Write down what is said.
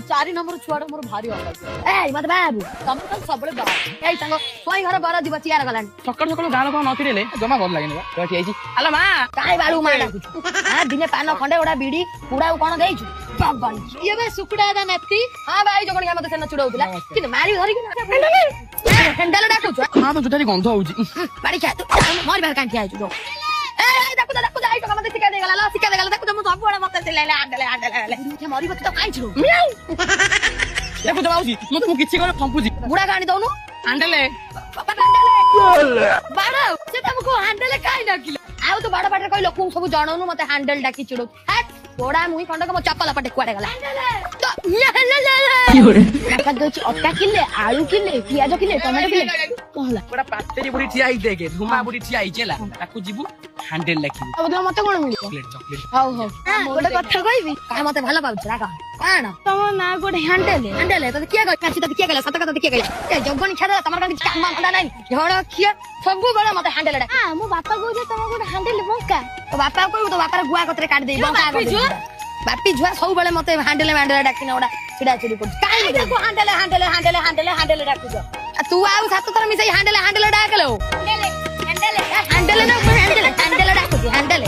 चारि नंबर छुआ मोर भारी ए मत बाबू तुम तो सबले बा ए संग कोई घर बर दिबा चियार गलान सकाळ सकाळ गाल को नतिरेले जमा भल लागेन बा कठी आइची आला मा काई बालू मा डाकु हां दिने पान खंडे ओडा बीडी पुडा कोन देइछु बाबा ये बे सुकुडा दा नती हां भाई जगण मते सेन चुडौतला कि मारी धरि कि हैंडल डाकु हां तो जुटारी गंध होउची बाड़ी खा तू मोर बाहर कांठी आइछु जो ए देखु आई तो मते सिका देगला ला सिका देगला देखु म सब बडा मते से ले हैंडल मोरी बत तो काई छु देखु जमाउची म तुम किछि करे फंपुजी बुडा गाणी दउनु हैंडल पापा हैंडल बाड़ा से तुमको हैंडल काई न किला आउ तो बाड़ा बाड़ा कहि लोक सब जणौनु मते हैंडल डाकी चिडौ हट थोड़ा मुई खंड को चप्पल पटे कुआडे गला तो की होरे का दोची अट्टा किले आलू किले पियाज किले टमाटो किले कहला बड़ा पातेरी बुडी ठिया आई देखे धुमा बुडी ठिया आई चला ताकू जीबू हैंडल लाखी अब तो मते कोन मिली चॉकलेट हाउ हाउ गोटे कथा कहबी का मते भलो पाउछ राका काना तम ना गोटे हैंडल तो किया गय काची तो किया गला सत कथा किया गला ए जगन छादा तमर का काम धंदा नै झोड़ किया सब बेला मते हैंडल डा हां मो बापा को जे तम गोटे हैंडल बंका तो बापा को तो बापा गुआ कतरे काट दे बंका कर बापी झुआ सब बेले मते हैंडल डाकिना ओडा छिडा छिडी कर काई देखो हैंडल डाकु तू आउ सात तर मिसई हैंडल डाकलो हैंडल ना हैंडल डाकु हैंडल